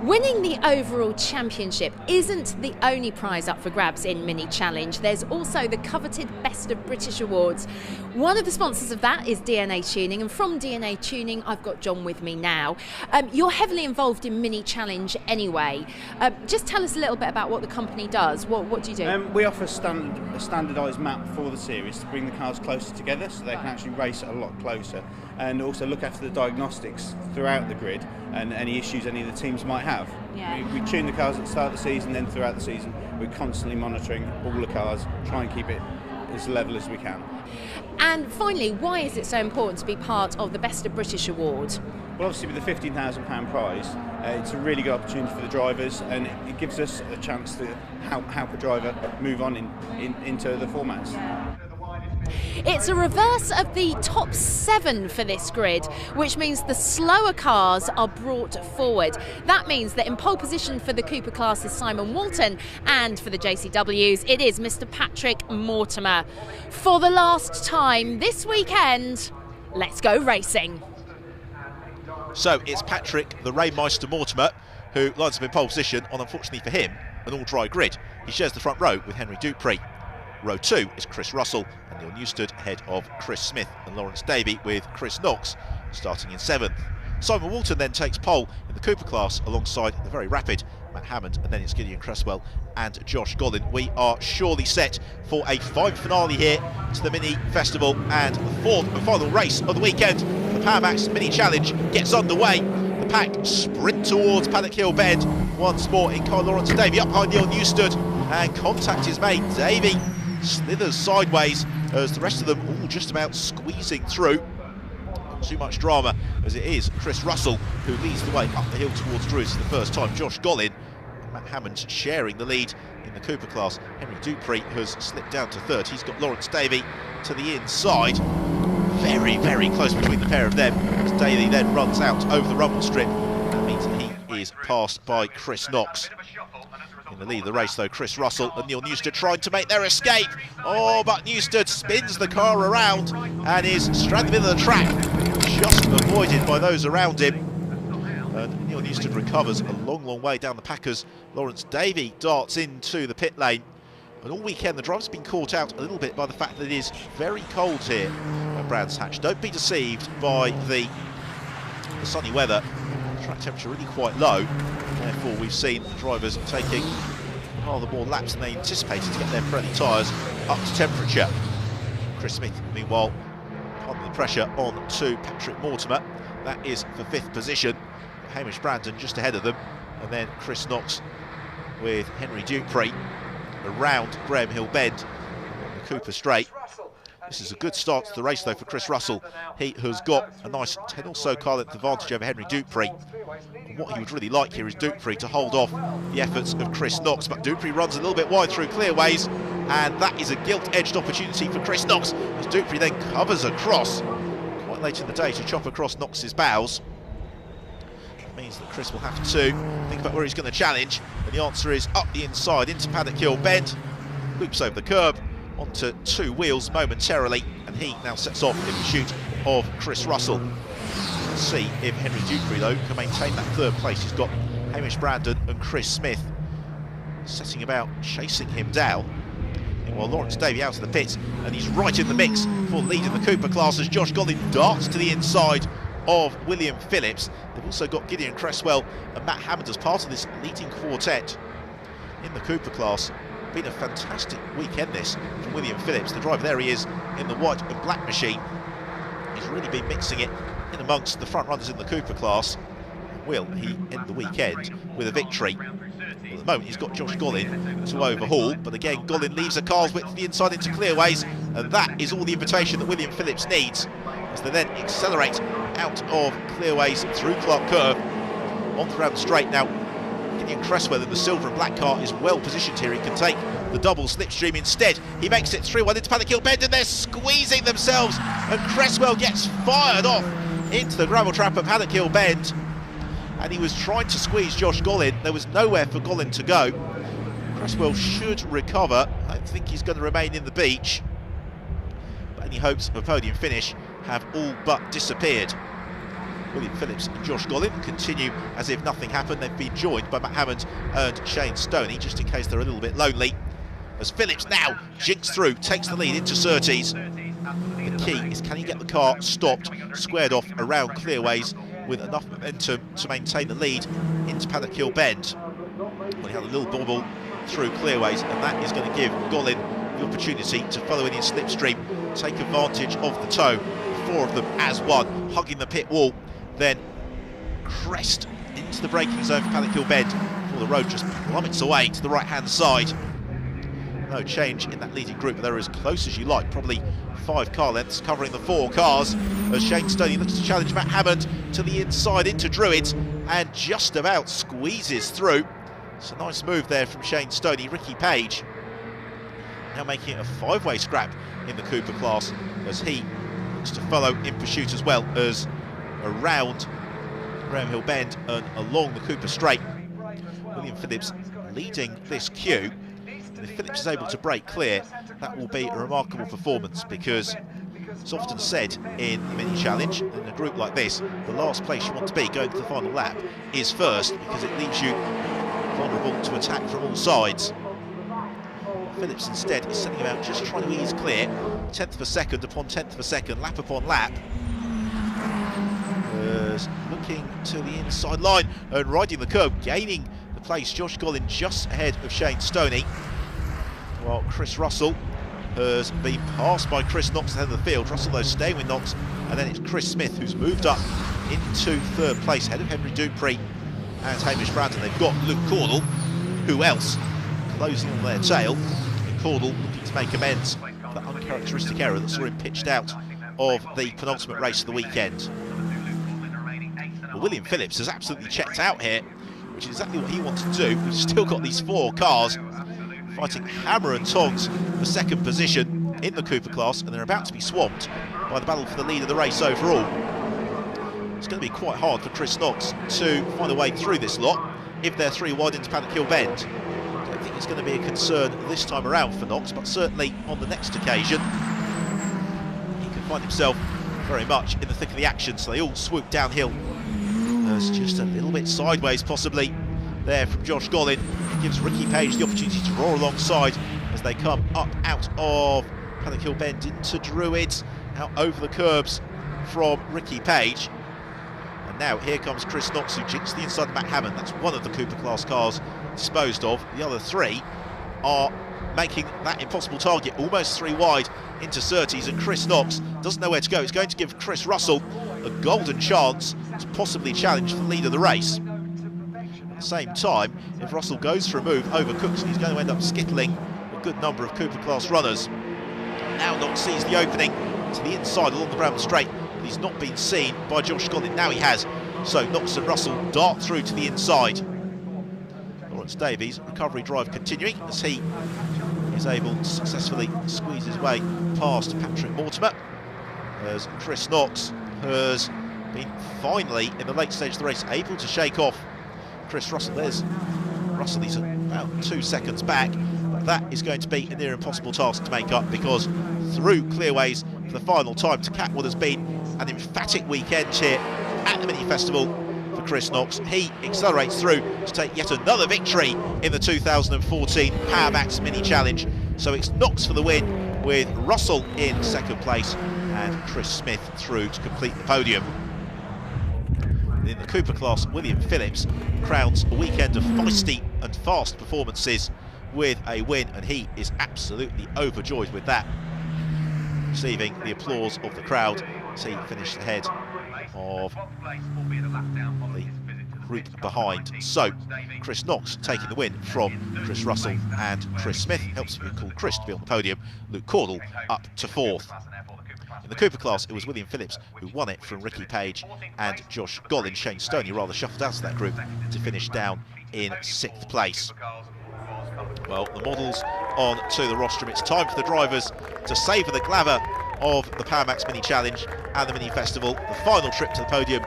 Winning the overall championship isn't the only prize up for grabs in Mini Challenge. There's also the coveted Best of British Awards. One of the sponsors of that is DNA Tuning, and from DNA Tuning I've got John with me now. You're heavily involved in Mini Challenge anyway. Just tell us a little bit about what the company does. What do you do? We offer a standardised map for the series to bring the cars closer together so they can actually race a lot closer, and also look after the diagnostics throughout the grid and any issues any of the teams might have. Yeah. We tune the cars at the start of the season, then throughout the season we're constantly monitoring all the cars, try and keep it as level as we can. And finally, why is it so important to be part of the Best of British Award? Well, obviously with the £15,000 prize, it's a really good opportunity for the drivers, and it gives us a chance to help a driver move on into the formats. It's a reverse of the top 7 for this grid, which means the slower cars are brought forward. That means that in pole position for the Cooper class is Simon Walton, and for the JCWs it is Mr. Patrick Mortimer. For the last time this weekend, let's go racing. So it's Patrick the Rainmeister Mortimer who lines up in pole position on, unfortunately for him, an all-dry grid. He shares the front row with Henry Dupree. Row 2 is Chris Russell and Neil Newstead ahead of Chris Smith and Lawrence Davey, with Chris Knox starting in 7th. Simon Walton then takes pole in the Cooper class alongside the very rapid Matt Hammond, and then it's Gideon Cresswell and Josh Gollin. We are surely set for a fine finale here to the Mini Festival, and the fourth and final race of the weekend. The Powermax Mini Challenge gets underway. The pack sprint towards Paddock Hill Bend once more in car Lawrence Davey up behind Neil Newstead, and contact is made. Davey slithers sideways as the rest of them all just about squeezing through. Not too much drama as it is Chris Russell who leads the way up the hill towards Druce for the first time. Josh Gollin and Matt Hammond sharing the lead in the Cooper class. Henry Dupree has slipped down to 3rd. He's got Lawrence Davey to the inside. Very, very close between the pair of them as Davey then runs out over the rumble strip. That means that he is passed by Chris Knox. In the lead of the race though, Chris Russell and Neil Newstead trying to make their escape. Oh, but Newstead spins the car around and is straight in the middle of the track, just avoided by those around him. And Neil Newstead recovers a long, long way down the Packers. Lawrence Davey darts into the pit lane. And all weekend the driver's been caught out a little bit by the fact that it is very cold here at Brands Hatch. Don't be deceived by the sunny weather. The track temperature really quite low. Therefore, we've seen the drivers taking rather more laps than they anticipated to get their Pirelli tyres up to temperature. Chris Smith, meanwhile, under the pressure on to Patrick Mortimer. That is for 5th position. Hamish Brandon just ahead of them. And then Chris Knox with Henry Dupree around Graham Hill Bend on the Cooper Straight. This is a good start to the race though for Chris Russell. He has got a nice 10 or so car length advantage over Henry Dupree. And what he would really like here is Dupree to hold off the efforts of Chris Knox, but Dupree runs a little bit wide through clearways, and that is a gilt-edged opportunity for Chris Knox as Dupree then covers across quite late in the day to chop across Knox's bows. That means that Chris will have to think about where he's going to challenge, and the answer is up the inside into Paddock Hill Bend, loops over the curb onto 2 wheels momentarily, and he now sets off in pursuit of Chris Russell. Let's see if Henry Dupree though can maintain that 3rd place. He's got Hamish Brandon and Chris Smith setting about chasing him down. Meanwhile, Lawrence Davey out of the pits, and he's right in the mix for lead in the Cooper class as Josh Gollin darts to the inside of William Phillips. They've also got Gideon Cresswell and Matt Hammond as part of this leading quartet in the Cooper class. Been a fantastic weekend this for William Phillips. The driver, there he is in the white and black machine. He's really been mixing it in amongst the front runners in the Cooper class. Will he end the weekend with a victory? Well, at the moment he's got Josh Gollin to overhaul, but again Gollin leaves a car's width to the inside into clearways, and that is all the invitation that William Phillips needs as they then accelerate out of clearways through Clark Curve onto round straight. Now Gideon Cresswell in the silver and black car is well positioned here. He can take the double slipstream instead. He makes it through one into Paddock Hill Bend, and they're squeezing themselves, and Cresswell gets fired off into the gravel trap of Paddock Hill Bend, and he was trying to squeeze Josh Gollin. There was nowhere for Gollin to go. Cresswell should recover. I think he's going to remain in the beach, but any hopes of a podium finish have all but disappeared. William Phillips and Josh Gollin continue as if nothing happened. They've been joined by Matt Hammond and Shane Stoney, just in case they're a little bit lonely. As Phillips now jinks through, takes the lead into Surtees. The key is, can he get the car stopped, squared off around Clearways with enough momentum to maintain the lead into Paddock Hill Bend. Well, he had a little bobble through Clearways, and that is going to give Gollin the opportunity to follow in his slipstream, take advantage of the tow. Four of them as one, hugging the pit wall, then crest into the braking zone for Paddock Hill Bend before the road just plummets away to the right-hand side. No change in that leading group, they're as close as you like, probably 5 car lengths covering the 4 cars, as Shane Stoney looks to challenge Matt Hammond to the inside into Druids and just about squeezes through. It's a nice move there from Shane Stoney. Ricky Page now making it a 5-way scrap in the Cooper class, as he looks to follow in pursuit as well as around Graham Hill Bend and along the Cooper Straight. William Phillips leading this queue, and if Phillips is able to break clear, that will be a remarkable performance, because it's often said in the mini challenge, in a group like this, the last place you want to be going to the final lap is first, because it leaves you vulnerable to attack from all sides. Phillips instead is sitting about just trying to ease clear, 10th per second upon 10th per second, lap upon lap. Looking to the inside line and riding the curb, gaining the place. Josh Gollin just ahead of Shane Stoney, while Chris Russell has been passed by Chris Knox ahead of the field. Russell though staying with Knox, and then it's Chris Smith who's moved up into 3rd place ahead of Henry Dupree and Hamish Brandon. They've got Luke Cordell, who else, closing on their tail, and Cordell looking to make amends for that uncharacteristic error that saw him pitched out of the penultimate race of the weekend. Well, William Phillips has absolutely checked out here, which is exactly what he wanted to do. We've still got these 4 cars fighting hammer and tongs for 2nd position in the Cooper class, and they're about to be swamped by the battle for the lead of the race overall. It's going to be quite hard for Chris Knox to find a way through this lot if they're 3 wide into Paddock Hill Bend. I don't think it's going to be a concern this time around for Knox, but certainly on the next occasion he can find himself very much in the thick of the action. So they all swoop downhill. There's just a little bit sideways possibly there from Josh Gollin. It gives Ricky Page the opportunity to roar alongside as they come up out of Paddock Hill Bend into Druids, out over the curbs from Ricky Page. And now here comes Chris Knox, who jinks the inside of Matt Hammond. That's one of the Cooper class cars disposed of. The other 3 are making that impossible target, almost 3 wide into Surtees, and Chris Knox doesn't know where to go. It's going to give Chris Russell a golden chance to possibly challenge for the lead of the race. At the same time, if Russell goes for a move over Cookson, he's going to end up skittling a good number of Cooper class runners. Now Knox sees the opening to the inside along the Brown Straight, but he's not been seen by Josh Gollin. Now he has. So Knox and Russell dart through to the inside. Lawrence Davies, recovery drive continuing as he is able to successfully squeeze his way past Patrick Mortimer, as Chris Knox has been finally, in the late stage of the race, able to shake off Chris Russell. There's Russell, he's about 2 seconds back, but that is going to be a near impossible task to make up, because through Clearways for the final time to cap what has been an emphatic weekend here at the Mini Festival for Chris Knox. He accelerates through to take yet another victory in the 2014 Power Max Mini Challenge. So it's Knox for the win, with Russell in 2nd place and Chris Smith through to complete the podium. In the Cooper class, William Phillips crowns a weekend of feisty and fast performances with a win, and he is absolutely overjoyed with that, receiving the applause of the crowd as he finished ahead of the group behind. So Chris Knox taking the win from Chris Russell, and Chris Smith helps me call Chris to be on the podium. Luke Cordell up to 4th. In the Cooper class, it was William Phillips who won it from Ricky Page and Josh Gollin. Shane Stoney rather shuffled out of that group to finish down in 6th place. Well, the models on to the rostrum. It's time for the drivers to savour the glamour of the Power Max Mini Challenge and the Mini Festival. The final trip to the podium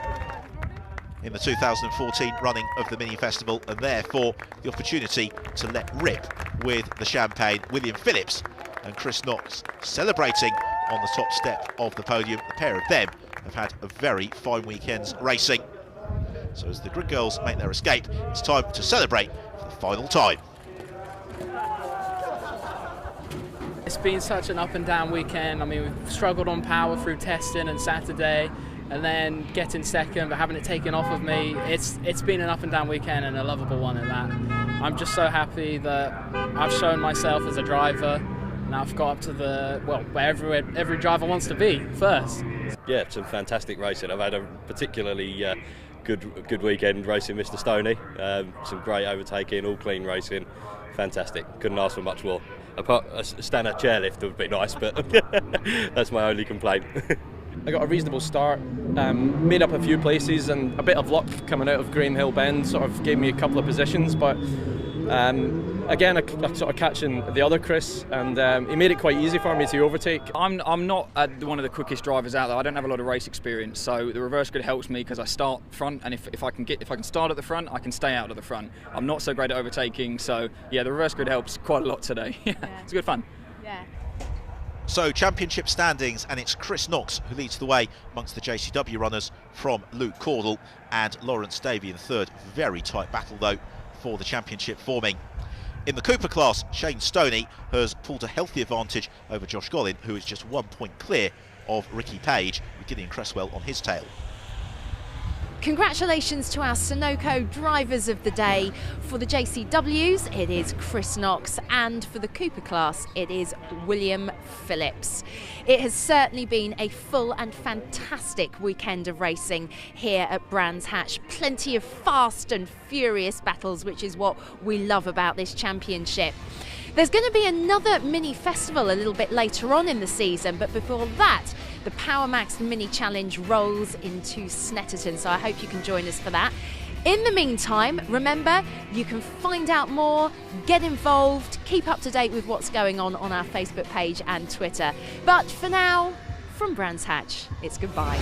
in the 2014 running of the Mini Festival, and therefore the opportunity to let rip with the champagne. William Phillips and Chris Knox celebrating on the top step of the podium. The pair of them have had a very fine weekend's racing. So as the grid girls make their escape, it's time to celebrate for the final time. It's been such an up and down weekend. I mean, we've struggled on power through testing and Saturday, and then getting second, but having it taken off of me. It's been an up and down weekend, and a lovable one at that. I'm just so happy that I've shown myself as a driver, and I've got up to where every driver wants to be first. Yeah, some fantastic racing. I've had a particularly good weekend racing Mr. Stoney. Some great overtaking, all clean racing. Fantastic. Couldn't ask for much more. Apart a standard chairlift would be nice, but that's my only complaint. I got a reasonable start, made up a few places, and a bit of luck coming out of Graham Hill Bend sort of gave me a couple of positions, but again, I sort of catching the other Chris, and he made it quite easy for me to overtake. I'm not one of the quickest drivers out there. I don't have a lot of race experience, so the reverse grid helps me because I start front, and if I can start at the front, I can stay out at the front. I'm not so great at overtaking, so yeah, the reverse grid helps quite a lot today. It's good fun. Yeah. So championship standings, and it's Chris Knox who leads the way amongst the JCW runners from Luke Cordell and Lawrence Davey in third. Very tight battle though for the championship forming. In the Cooper class, Shane Stoney has pulled a healthy advantage over Josh Gollin, who is just 1 point clear of Ricky Page, with Gideon Cresswell on his tail. Congratulations to our Sunoco drivers of the day. For the JCWs, it is Chris Knox, and for the Cooper class, it is William Phillips. It has certainly been a full and fantastic weekend of racing here at Brands Hatch. Plenty of fast and furious battles, which is what we love about this championship. There's going to be another mini festival a little bit later on in the season, but before that, the Power Max Mini Challenge rolls into Snetterton, so I hope you can join us for that. In the meantime, remember, you can find out more, get involved, keep up to date with what's going on our Facebook page and Twitter. But for now, from Brands Hatch, it's goodbye.